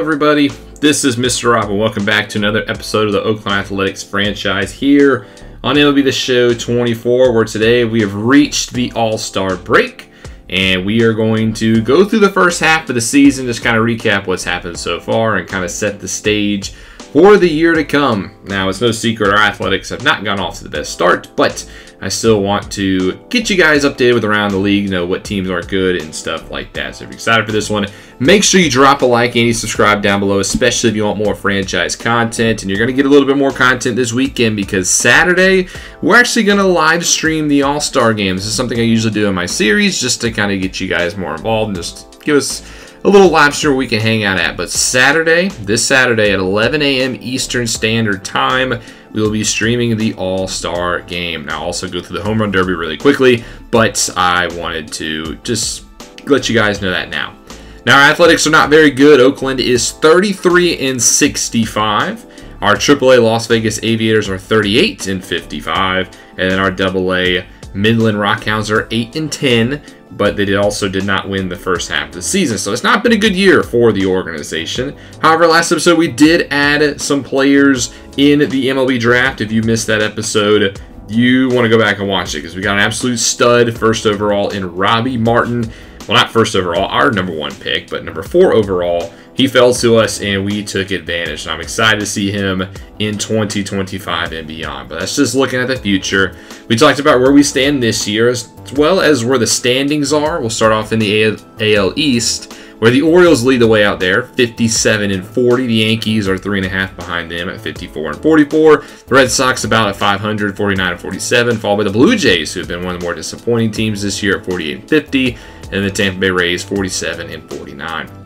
everybody, this is Mr. Rob and welcome back to another episode of the Oakland Athletics franchise here on MLB The Show 24, where today we have reached the All-Star break and we are going to go through the first half of the season, just kind of recap what's happened so far and kind of set the stage for the year to come. Now, it's no secret our Athletics have not gone off to the best start, but I still want to get you guys updated with around the league, know what teams are good and stuff like that. So if you're excited for this one, make sure you drop a like and you subscribe down below, especially if you want more franchise content. And you're going to get a little bit more content this weekend because Saturday, we're actually going to live stream the All-Star game. This is something I usually do in my series just to kind of get you guys more involved and just give us a little live stream we can hang out at. But this Saturday at 11 a.m. Eastern Standard Time, we will be streaming the All-Star game. Now, I'll also go through the Home Run Derby really quickly, but I wanted to just let you guys know that now. Now, our Athletics are not very good. Oakland is 33-65. Our AAA Las Vegas Aviators are 38-55. And then our AA Midland Rockhounds are 8-10. But they also did not win the first half of the season. So it's not been a good year for the organization. However, last episode we did add some players in the MLB draft. If you missed that episode, you want to go back and watch it because we got an absolute stud first overall in Robbie Martin. Well, not first overall, our number 1 pick, but number 4 overall. He fell to us and we took advantage. And I'm excited to see him in 2025 and beyond. But that's just looking at the future. We talked about where we stand this year as well as where the standings are. We'll start off in the AL East, where the Orioles lead the way out there, 57-40. The Yankees are 3.5 behind them at 54-44. The Red Sox about at 500, 49-47, followed by the Blue Jays, who have been one of the more disappointing teams this year at 48-50, and the Tampa Bay Rays 47-49.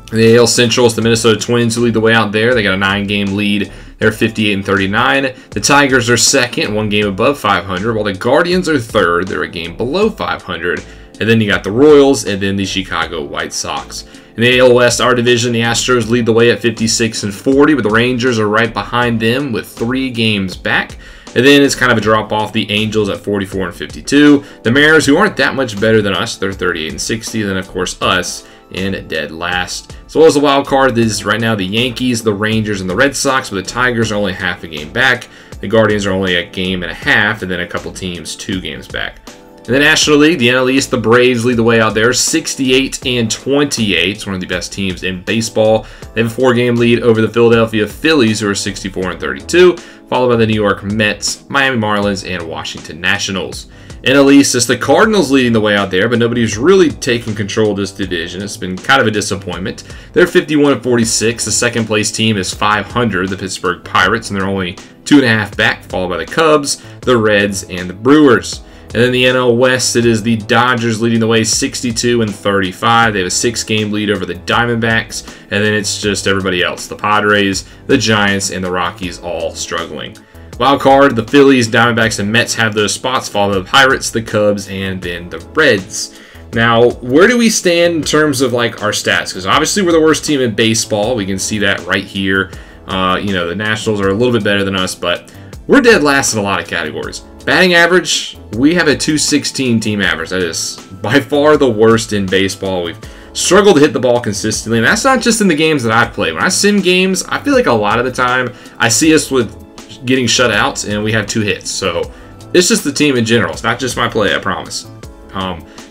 In the AL Central, it's the Minnesota Twins who lead the way out there. They got a 9-game lead. They're 58-39. The Tigers are second, 1 game above 500, while the Guardians are third. They're a game below 500. And then you got the Royals and then the Chicago White Sox. In the AL West, our division, the Astros lead the way at 56-40, but the Rangers are right behind them with 3 games back. And then it's kind of a drop-off. The Angels at 44-52. The Mariners, who aren't that much better than us, they're 38-60. Then, of course, us in dead last. As well as the wild card, this is right now the Yankees, the Rangers, and the Red Sox, but the Tigers are only half a game back. The Guardians are only a game and a half, and then a couple teams 2 games back. In the National League, the NL East, the Braves lead the way out there, 68-28. It's one of the best teams in baseball. They have a 4-game lead over the Philadelphia Phillies, who are 64-32, followed by the New York Mets, Miami Marlins, and Washington Nationals. NL East, it's the Cardinals leading the way out there, but nobody's really taken control of this division. It's been kind of a disappointment. They're 51-46. The second place team is 500, the Pittsburgh Pirates, and they're only 2.5 back, followed by the Cubs, the Reds, and the Brewers. And then the NL West, it is the Dodgers leading the way 62-35. They have a 6-game lead over the Diamondbacks, and then it's just everybody else. The Padres, the Giants, and the Rockies all struggling. Wild card, the Phillies, Diamondbacks, and Mets have those spots, followed by the Pirates, the Cubs, and then the Reds. Now, where do we stand in terms of like our stats? Because obviously we're the worst team in baseball. We can see that right here. The Nationals are a little bit better than us, but we're dead last in a lot of categories. Batting average, we have a .216 team average. That is by far the worst in baseball. We've struggled to hit the ball consistently, and that's not just in the games that I've played. When I sim games, I feel like a lot of the time I see us with getting shutouts and we have 2 hits. So it's just the team in general. It's not just my play, I promise.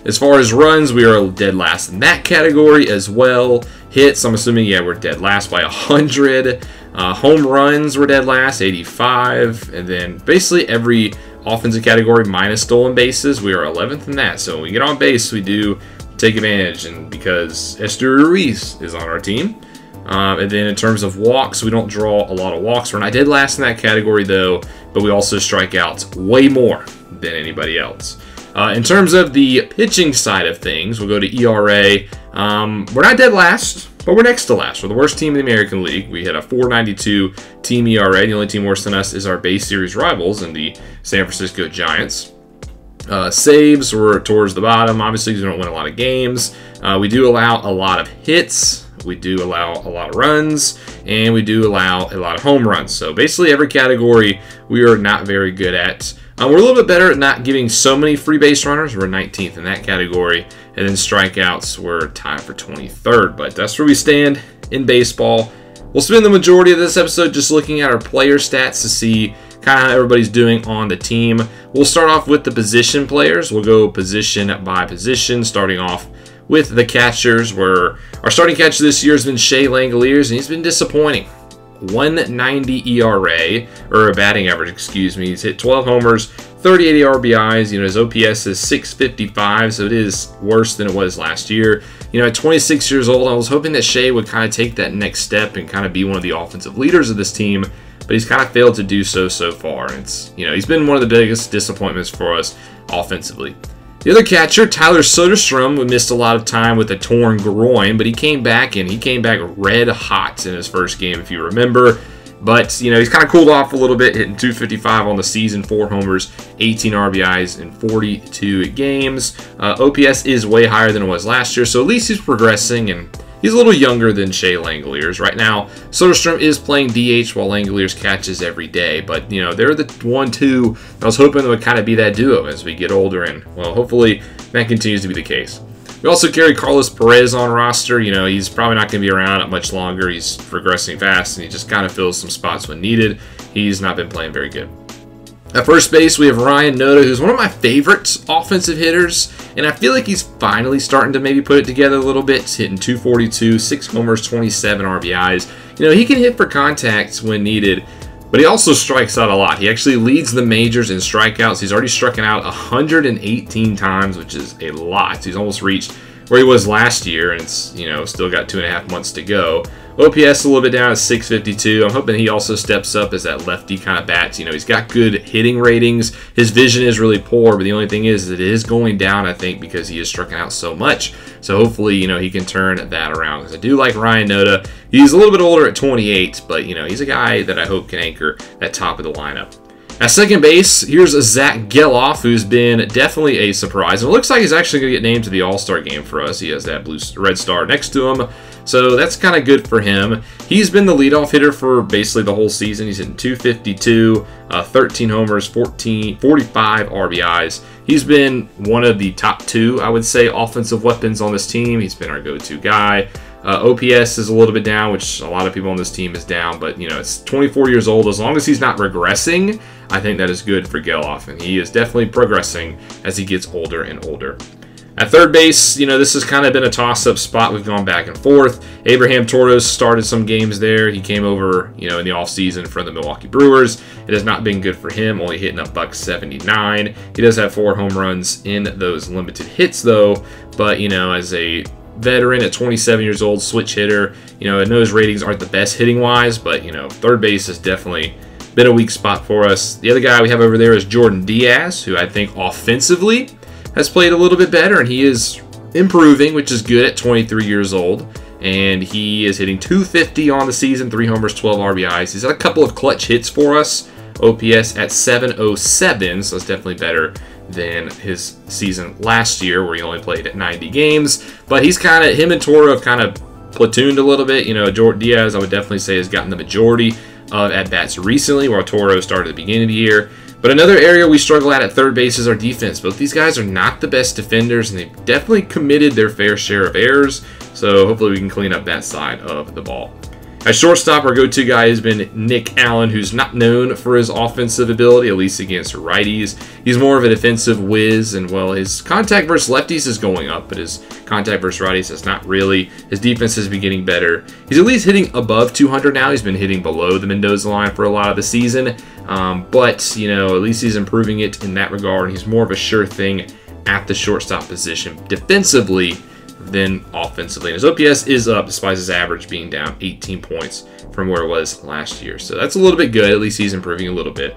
As far as runs, we are dead last in that category as well. Hits, I'm assuming, yeah, we're dead last by 100. Home runs, we're dead last, 85. And then basically every offensive category minus stolen bases, we are 11th in that. So when we get on base, we do take advantage. And because Esteury Ruiz is on our team. And then in terms of walks, we don't draw a lot of walks. We're not dead last in that category, though, but we also strike out way more than anybody else. In terms of the pitching side of things, we'll go to ERA. We're not dead last, but we're next to last. We're the worst team in the American League. We had a .492 team ERA. The only team worse than us is our base series rivals in the San Francisco Giants. Saves, we're towards the bottom. Obviously, we don't win a lot of games. We do allow a lot of hits. We do allow a lot of runs, and we do allow a lot of home runs. So basically every category we are not very good at. We're a little bit better at not giving so many free base runners. We're 19th in that category. And then strikeouts, we're tied for 23rd. But that's where we stand in baseball. We'll spend the majority of this episode just looking at our player stats to see kind of how everybody's doing on the team. We'll start off with the position players. We'll go position by position, starting off with the catchers, where our starting catcher this year has been Shea Langoliers, and he's been disappointing. 1.90 ERA, or a batting average, excuse me. He's hit 12 homers, 38 RBIs. His OPS is 655, so it is worse than it was last year. At 26 years old, I was hoping that Shea would kind of take that next step and kind of be one of the offensive leaders of this team, but he's kind of failed to do so far. It's, he's been one of the biggest disappointments for us offensively. The other catcher, Tyler Soderstrom, missed a lot of time with a torn groin, but he came back, and he came back red hot in his first game, if you remember. But, he's kind of cooled off a little bit, hitting 255 on the season, 4 homers, 18 RBIs in 42 games. OPS is way higher than it was last year, so at least he's progressing, and he's a little younger than Shea Langoliers. Right now, Soderstrom is playing DH while Langoliers catches every day. But, they're the 1-2. I was hoping it would kind of be that duo as we get older. And, well, hopefully that continues to be the case. We also carry Carlos Perez on roster. He's probably not going to be around much longer. He's progressing fast, and he just kind of fills some spots when needed. He's not been playing very good. At first base, we have Ryan Noda, who's one of my favorite offensive hitters, and I feel like he's finally starting to maybe put it together a little bit. He's hitting 242, 6 homers, 27 RBIs. He can hit for contact when needed, but he also strikes out a lot. He actually leads the majors in strikeouts. He's already struck out 118 times, which is a lot. He's almost reached where he was last year, and it's, still got 2.5 months to go. OPS a little bit down at 652. I'm hoping he also steps up as that lefty kind of bats. He's got good hitting ratings. His vision is really poor, but the only thing is it is going down, I think, because he is striking out so much. So hopefully, he can turn that around, because I do like Ryan Noda. He's a little bit older at 28, but, he's a guy that I hope can anchor that top of the lineup. At second base, here's Zach Geloff, who's been definitely a surprise. And it looks like he's actually going to get named to the All-Star game for us. He has that red star next to him, so that's kind of good for him. He's been the leadoff hitter for basically the whole season. He's hitting 252, 13 homers, 45 RBIs. He's been one of the top 2, I would say, offensive weapons on this team. He's been our go-to guy. OPS is a little bit down, which a lot of people on this team is down, but, it's 24 years old. As long as he's not regressing, I think that is good for Geloff, and he is definitely progressing as he gets older and older. At third base, this has kind of been a toss-up spot. We've gone back and forth. Abraham Torres started some games there. He came over, in the offseason from the Milwaukee Brewers. It has not been good for him, only hitting $179. He does have 4 home runs in those limited hits, though, but, as a veteran at 27 years old, switch hitter, I know his ratings aren't the best hitting-wise, but, third base has definitely been a weak spot for us. The other guy we have over there is Jordan Diaz, who I think offensively has played a little bit better, and he is improving, which is good at 23 years old. And he is hitting 250 on the season, 3 homers, 12 RBIs. He's had a couple of clutch hits for us. OPS at 707, so it's definitely better than his season last year, where he only played at 90 games. But he's him and Toro have kind of platooned a little bit. Jordan Diaz, I would definitely say, has gotten the majority of at-bats recently, while Toro started at the beginning of the year. But another area we struggle at third base is our defense. Both these guys are not the best defenders, and they've definitely committed their fair share of errors. So hopefully we can clean up that side of the ball. At shortstop, our go-to guy has been Nick Allen, who's not known for his offensive ability, at least against righties. He's more of a defensive whiz, and, well, his contact versus lefties is going up, but his contact versus righties is not really. His defense has been getting better. He's at least hitting above 200 now. He's been hitting below the Mendoza line for a lot of the season, but, at least he's improving it in that regard. He's more of a sure thing at the shortstop position defensively than offensively. And his OPS is up despite his average being down 18 points from where it was last year. So that's a little bit good. At least he's improving a little bit.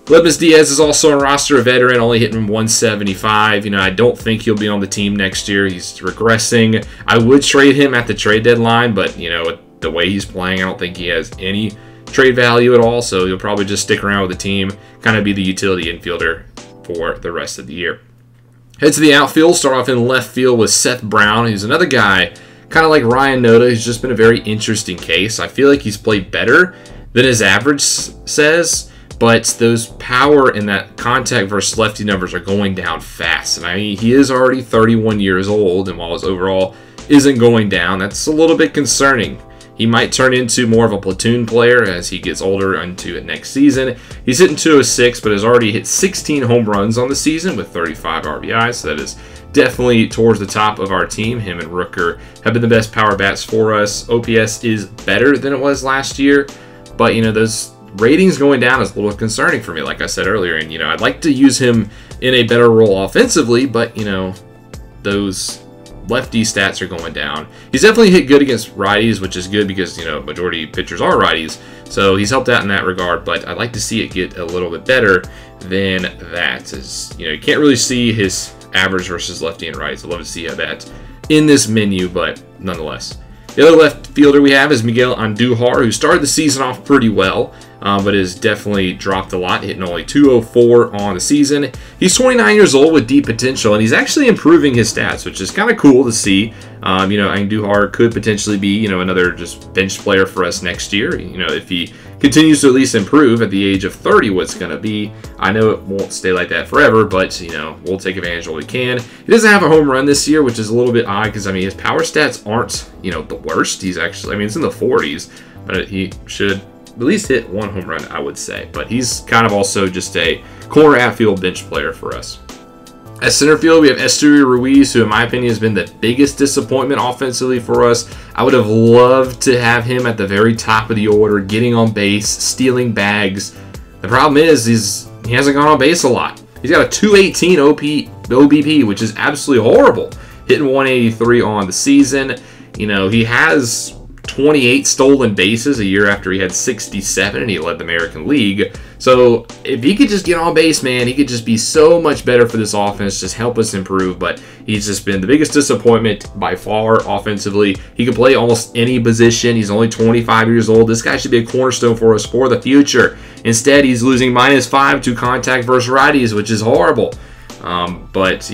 Levis Diaz is also on roster, a veteran, only hitting 175. I don't think he'll be on the team next year. He's regressing. I would trade him at the trade deadline, but, the way he's playing, I don't think he has any trade value at all. So he'll probably just stick around with the team, kind of be the utility infielder for the rest of the year. Head to the outfield, start off in left field with Seth Brown. He's another guy, kind of like Ryan Noda. He's just been a very interesting case. I feel like he's played better than his average says, but those power and that contact versus lefty numbers are going down fast. And he is already 31 years old, and while his overall isn't going down, that's a little bit concerning. He might turn into more of a platoon player as he gets older into it next season. He's hitting 206, but has already hit 16 home runs on the season with 35 RBIs, so that is definitely towards the top of our team. Him and Rooker have been the best power bats for us. OPS is better than it was last year, but, those ratings going down is a little concerning for me, like I said earlier. And, I'd like to use him in a better role offensively, but, those lefty stats are going down. He's definitely hit good against righties, which is good because, majority pitchers are righties. So he's helped out in that regard, but I'd like to see it get a little bit better than that. As, you can't really see his average versus lefty and righties. I'd love to see that in this menu, but nonetheless. The other left fielder we have is Miguel Andujar, who started the season off pretty well, but has definitely dropped a lot, hitting only 204 on the season. He's 29 years old with deep potential, and he's actually improving his stats, which is kind of cool to see. Andujar could potentially be, another just bench player for us next year. If he continues to at least improve at the age of 30, what's going to be. I know it won't stay like that forever, but, we'll take advantage of what we can. He doesn't have a home run this year, which is a little bit odd because, his power stats aren't, the worst. He's actually, it's in the 40s, but he should at least hit one home run, I would say. But he's kind of also just a corner outfield bench player for us. At center field, we have Esteury Ruiz, who in my opinion has been the biggest disappointment offensively for us. I would have loved to have him at the very top of the order, getting on base, stealing bags. The problem is he hasn't gone on base a lot. He's got a 218 OBP, which is absolutely horrible, hitting 183 on the season. He has 28 stolen bases a year after he had 67, and he led the American League. So if he could just get on base, man, he could just be so much better for this offense, just help us improve. But he's just been the biggest disappointment by far offensively. He can play almost any position. He's only 25 years old. This guy should be a cornerstone for us for the future. Instead, he's losing -5 to contact versus righties, which is horrible. But,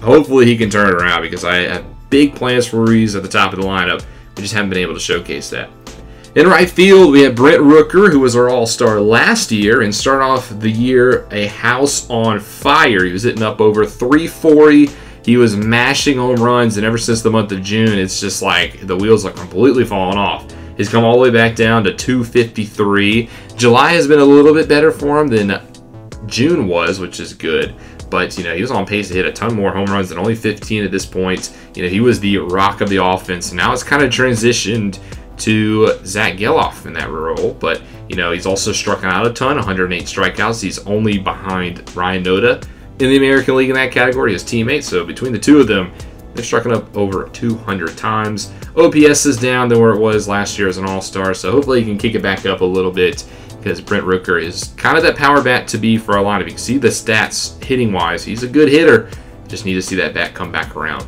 hopefully he can turn it around because I have big plans for Ruiz at the top of the lineup. We just haven't been able to showcase that. In right field, we have Brent Rooker, who was our all-star last year and started off the year a house on fire. He was hitting up over 340. He was mashing home runs, and ever since the month of June, it's just like the wheels are completely falling off. He's come all the way back down to 253. July has been a little bit better for him than June was, which is good. But, he was on pace to hit a ton more home runs than only 15 at this point. He was the rock of the offense. And now it's kind of transitioned to Zach Geloff in that role. But, he's also struck out a ton, 108 strikeouts. He's only behind Ryan Noda in the American League in that category, his teammate. So between the two of them, they've struck up over 200 times. OPS is down than where it was last year as an all-star. So hopefully he can kick it back up a little bit, because Brent Rooker is kind of that power bat to be for a lot of you. You can see the stats hitting-wise. He's a good hitter. Just need to see that bat come back around.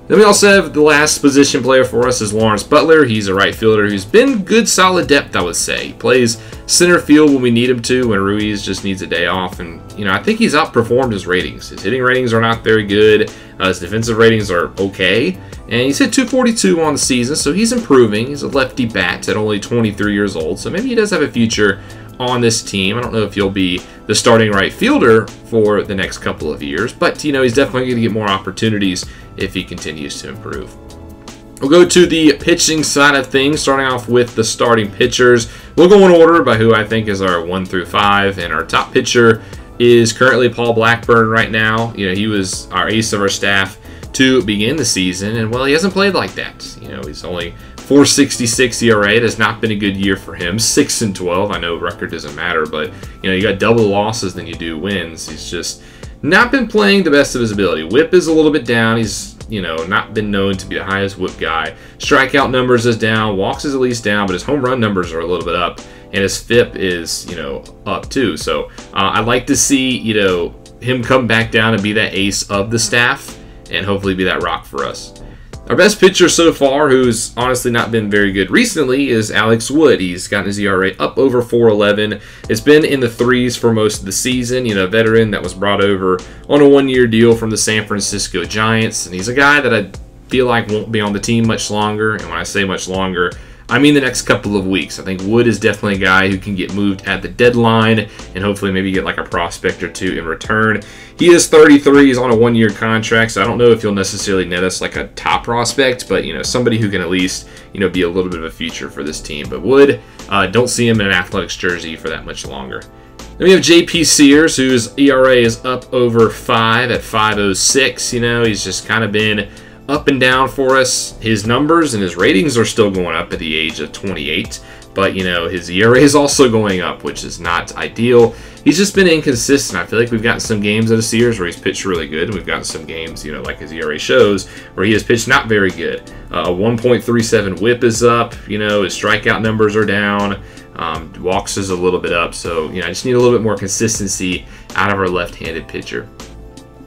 Then we also have the last position player for us is Lawrence Butler. He's a right fielder who's been good, solid depth, I would say. He plays center field when we need him to, when Ruiz just needs a day off. And, I think he's outperformed his ratings. His hitting ratings are not very good. His defensive ratings are okay. And he's hit 242 on the season, so he's improving. He's a lefty bat at only 23 years old, so maybe he does have a future on this team. I don't know if he'll be the starting right fielder for the next couple of years, but, he's definitely going to get more opportunities if he continues to improve. We'll go to the pitching side of things, starting off with the starting pitchers. We'll go in order by who I think is our 1 through 5, and our top pitcher is currently Paul Blackburn right now. He was our ace of our staff to begin the season, and well, he hasn't played like that. He's only 4.66 ERA. It has not been a good year for him. 6-12. I know record doesn't matter, but you got double losses than you do wins. He's just not been playing the best of his ability. Whip is a little bit down. He's not been known to be the highest whip guy. Strikeout numbers is down. Walks is at least down, but his home run numbers are a little bit up, and his FIP is up too. So I'd like to see him come back down and be that ace of the staff, and hopefully be that rock for us. Our best pitcher so far, who's honestly not been very good recently, is Alex Wood. He's gotten his ERA up over 4.11. It's been in the 3s for most of the season. A veteran that was brought over on a 1-year deal from the San Francisco Giants. And he's a guy that I feel like won't be on the team much longer. And when I say much longer, I mean the next couple of weeks. I think Wood is definitely a guy who can get moved at the deadline and hopefully maybe get like a prospect or two in return. He is 33. He's on a 1-year contract, so I don't know if he'll necessarily net us like a top prospect, but, you know, somebody who can at least, you know, be a little bit of a future for this team. But Wood, don't see him in an Athletics jersey for that much longer. Then we have J.P. Sears, whose ERA is up over 5 at 5.06. You know, he's just kind of been up and down for us. His numbers and his ratings are still going up at the age of 28, but, you know, his ERA is also going up, which is not ideal. He's just been inconsistent. I feel like we've gotten some games out of Sears where he's pitched really good, and we've gotten some games, you know, like his ERA shows, where he has pitched not very good. A 1.37 whip is up, you know, his strikeout numbers are down, walks is a little bit up, so, you know, I just need a little bit more consistency out of our left-handed pitcher.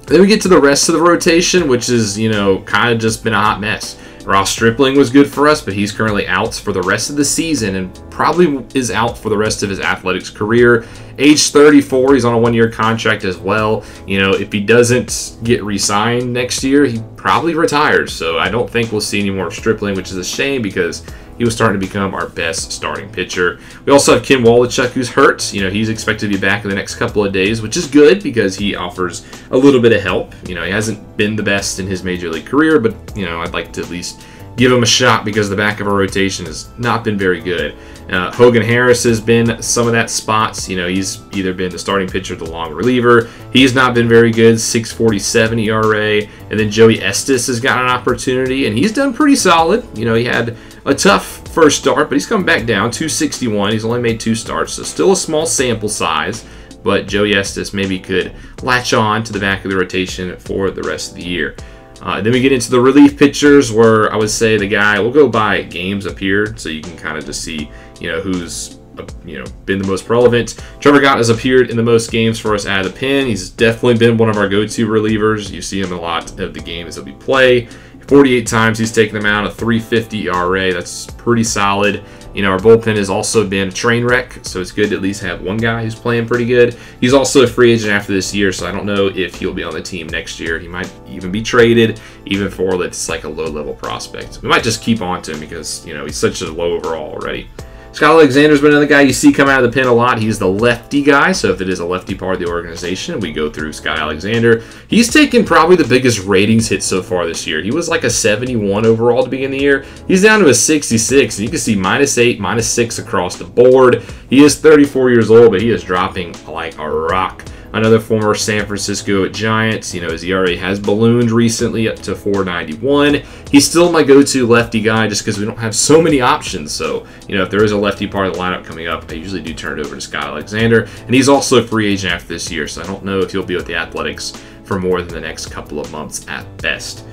Then we get to the rest of the rotation, which is, you know, kind of just been a hot mess. Ross Stripling was good for us, but he's currently out for the rest of the season and probably is out for the rest of his Athletics career. Age 34, he's on a 1-year contract as well. You know, if he doesn't get re-signed next year, he probably retires. So I don't think we'll see any more of Stripling, which is a shame because he was starting to become our best starting pitcher. We also have Ken Wolochuk, who's hurt. You know, he's expected to be back in the next couple of days, which is good because he offers a little bit of help. You know, he hasn't been the best in his major league career, but, you know, I'd like to at least give him a shot because the back of our rotation has not been very good. Hogan Harris has been some of that spots. You know, he's either been the starting pitcher or the long reliever. He's not been very good, 6.47 ERA. And then Joey Estes has gotten an opportunity, and he's done pretty solid. You know, he had a tough first start, but he's come back down, 261. He's only made 2 starts, so still a small sample size. But Joey Estes maybe could latch on to the back of the rotation for the rest of the year. Then we get into the relief pitchers, where I would say the guy, we'll go by games appeared, so you can kind of just see, you know, who's, you know, been the most relevant. Trevor Gott has appeared in the most games for us out of the pen. He's definitely been one of our go-to relievers. You see him in a lot of the games that we play. 48 times he's taken them out, a 3.50 ERA. That's pretty solid. You know, our bullpen has also been a train wreck, so it's good to at least have one guy who's playing pretty good. He's also a free agent after this year, so I don't know if he'll be on the team next year. He might even be traded, even for it's like a low-level prospect. We might just keep on to him because, you know, he's such a low overall already. Scott Alexander's been another guy you see come out of the pen a lot. He's the lefty guy, so if it is a lefty part of the organization, we go through Scott Alexander. He's taken probably the biggest ratings hit so far this year. He was like a 71 overall to begin the year. He's down to a 66, and you can see -8, -6 across the board. He is 34 years old, but he is dropping like a rock. Another former San Francisco Giants, you know, his ERA has ballooned recently up to 4.91. He's still my go-to lefty guy just because we don't have so many options. So, you know, if there is a lefty part of the lineup coming up, I usually do turn it over to Scott Alexander. And he's also a free agent after this year, so I don't know if he'll be with the Athletics for more than the next couple of months at best.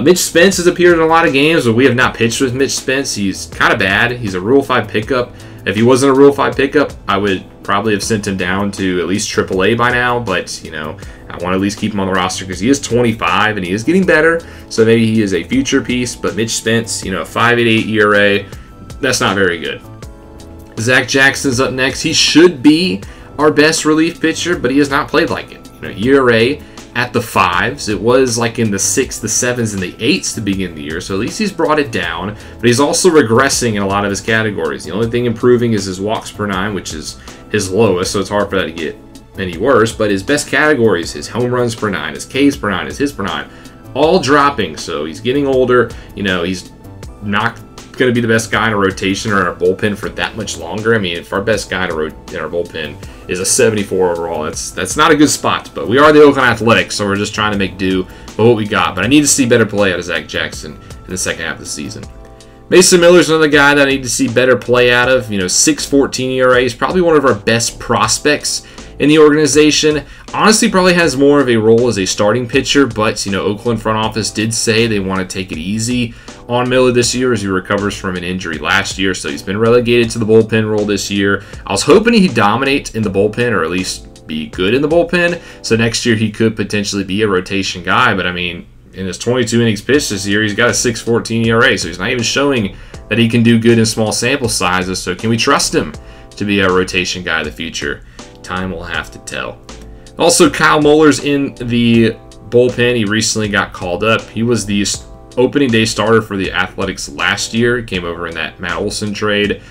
Mitch Spence has appeared in a lot of games, but we have not pitched with Mitch Spence. He's kind of bad. He's a Rule 5 pickup. If he wasn't a Rule 5 pickup, I would probably have sent him down to at least AAA by now, but, you know, I want to at least keep him on the roster because he is 25 and he is getting better, so maybe he is a future piece. But Mitch Spence, you know, 5.88 ERA, that's not very good. Zach Jackson's up next. He should be our best relief pitcher, but he has not played like it. You know, ERA at the 5s. It was like in the 6s, the 7s, and the 8s to begin the year, so at least he's brought it down, but he's also regressing in a lot of his categories. The only thing improving is his walks per 9, which is his lowest, so it's hard for that to get any worse, but his best categories, his home runs per 9, his Ks per 9, his hits per 9, all dropping, so he's getting older. You know, he's not going to be the best guy in a rotation or in our bullpen for that much longer. I mean, if our best guy in our bullpen is a 74 overall, that's not a good spot. But we are the Oakland Athletics, so we're just trying to make do with what we got. But I need to see better play out of Zach Jackson in the second half of the season. Mason Miller's another guy that I need to see better play out of. You know, 6.14 ERA. He's probably one of our best prospects in the organization. Honestly, probably has more of a role as a starting pitcher, but, you know, Oakland front office did say they want to take it easy on Miller this year as he recovers from an injury last year, so he's been relegated to the bullpen role this year. I was hoping he'd dominate in the bullpen, or at least be good in the bullpen, so next year he could potentially be a rotation guy, but I mean, in his 22 innings pitched this year, he's got a 6.14 ERA, so he's not even showing that he can do good in small sample sizes, so can we trust him to be a rotation guy in the future? Time will have to tell. Also, Kyle Muller's in the bullpen. He recently got called up. He was the opening day starter for the Athletics last year. He came over in that Matt Olson trade.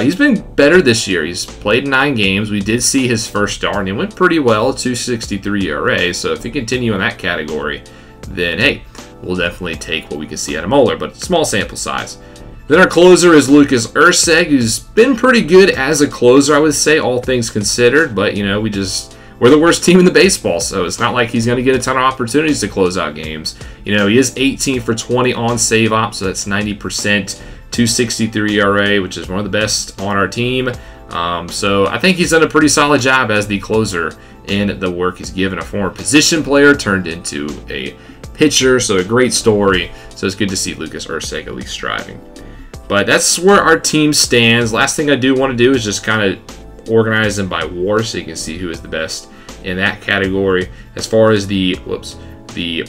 He's been better this year. He's played 9 games. We did see his first start, and it went pretty well, 2.63 ERA. So if you continue in that category, then hey, we'll definitely take what we can see out of Moeller, but small sample size. Then our closer is Lucas Erceg, who's been pretty good as a closer, I would say, all things considered. But, you know, we're the worst team in the baseball, so it's not like he's going to get a ton of opportunities to close out games. You know, he is 18 for 20 on save op, so that's 90%. 2.63 ERA, which is one of the best on our team. So I think he's done a pretty solid job as the closer in the work he's given. A former position player turned into a pitcher, so a great story. So it's good to see Lucas Erceg at least striving. But that's where our team stands. Last thing I do want to do is just kind of organize them by WAR so you can see who is the best in that category. As far as the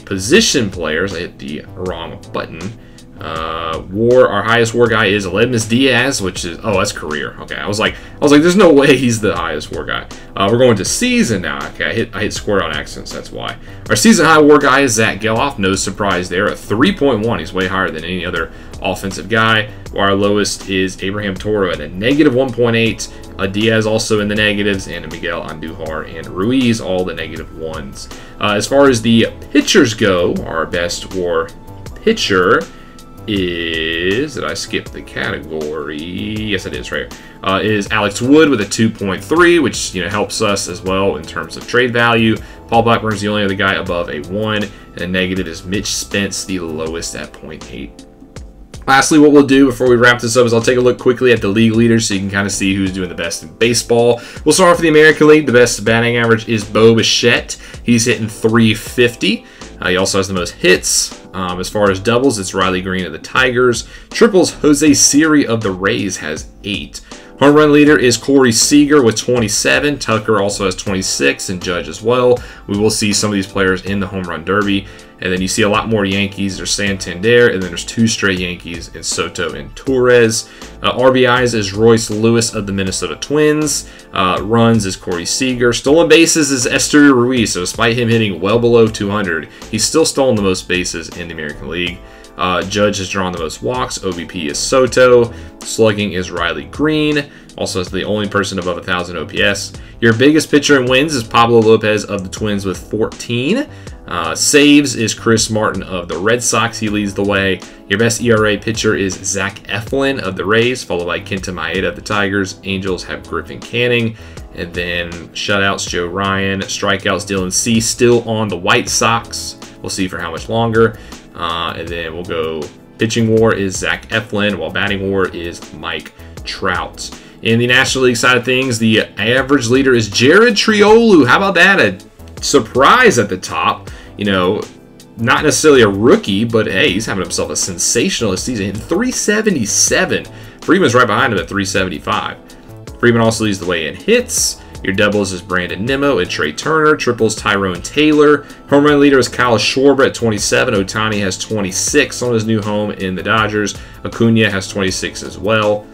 position players, I hit the wrong button. Our highest WAR guy is Aledmus Diaz, which is, oh, that's career. Okay, I was like, there's no way he's the highest WAR guy. We're going to season now. Okay, I hit square on accident, so that's why. Our season high WAR guy is Zach Geloff. No surprise there at 3.1. He's way higher than any other offensive guy. Our lowest is Abraham Toro at a negative 1.8. Diaz also in the negatives, and Miguel Andujar and Ruiz all the negative ones. As far as the pitchers go, our best WAR pitcher is, did I skip the category? Yes, it is right here. Is Alex Wood with a 2.3, which, you know, helps us as well in terms of trade value. Paul Blackburn's the only other guy above a 1, and a negative is Mitch Spence, the lowest at 0.8. Lastly, what we'll do before we wrap this up is I'll take a look quickly at the league leaders so you can kind of see who's doing the best in baseball. We'll start off with the American League. The best batting average is Bo Bichette. He's hitting 350. He also has the most hits. As far as doubles, it's Riley Green of the Tigers. Triples, Jose Siri of the Rays has 8. Home run leader is Corey Seager with 27. Tucker also has 26, and Judge as well. We will see some of these players in the home run derby. And then you see a lot more Yankees. There's Santander, and then there's 2 straight Yankees in Soto and Torres. RBIs is Royce Lewis of the Minnesota Twins. Runs is Corey Seager. Stolen bases is Esteury Ruiz. So despite him hitting well below 200, he's still stolen the most bases in the American League. Judge has drawn the most walks. OBP is Soto. Slugging is Riley Green. Also is the only person above 1,000 OPS. Your biggest pitcher in wins is Pablo Lopez of the Twins with 14. Saves is Chris Martin of the Red Sox. He leads the way. Your best ERA pitcher is Zach Eflin of the Rays, followed by Kenta Maeda of the Tigers. Angels have Griffin Canning. And then shutouts, Joe Ryan. Strikeouts, Dylan Cease, still on the White Sox. We'll see for how much longer. And then we'll go pitching WAR is Zach Eflin, while batting WAR is Mike Trout. In the National League side of things, the average leader is Jared Triolo. How about that? A surprise at the top. You know, not necessarily a rookie, but hey, he's having himself a sensational season. 377. Freeman's right behind him at 375. Freeman also leads the way in hits. Your doubles is Brandon Nimmo and Trey Turner. Triples, Tyrone Taylor. Home run leader is Kyle Schwarber at 27. Ohtani has 26 on his new home in the Dodgers. Acuna has 26 as well.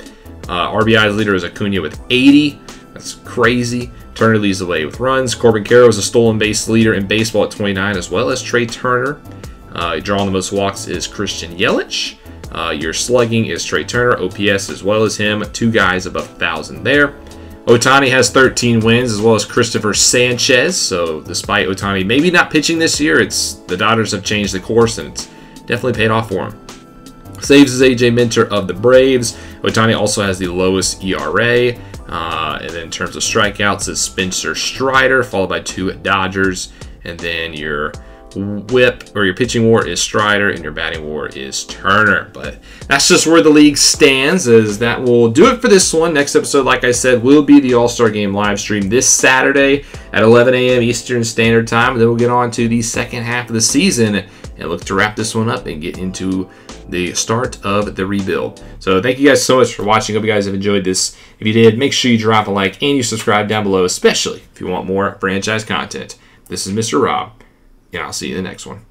RBI's leader is Acuna with 80. That's crazy. Turner leads the way with runs. Corbin Carroll is a stolen base leader in baseball at 29, as well as Trey Turner. Drawing the most walks is Christian Yelich. Your slugging is Trey Turner, OPS as well as him. 2 guys above 1,000 there. Ohtani has 13 wins, as well as Christopher Sanchez. So despite Ohtani maybe not pitching this year, the Dodgers have changed the course, and it's definitely paid off for him. Saves is AJ Minter of the Braves. Ohtani also has the lowest ERA. And then in terms of strikeouts, is Spencer Strider, followed by 2 Dodgers. And then your whip, or your pitching WAR is Strider, and your batting WAR is Turner. But that's just where the league stands, as that will do it for this one. Next episode, like I said, will be the All-Star Game live stream this Saturday at 11 a.m. Eastern Standard Time. And then we'll get on to the second half of the season and look to wrap this one up and get into the start of the rebuild. So thank you guys so much for watching. Hope you guys have enjoyed this. If you did, make sure you drop a like and you subscribe down below, especially if you want more franchise content. This is Mr. Rob, and I'll see you in the next one.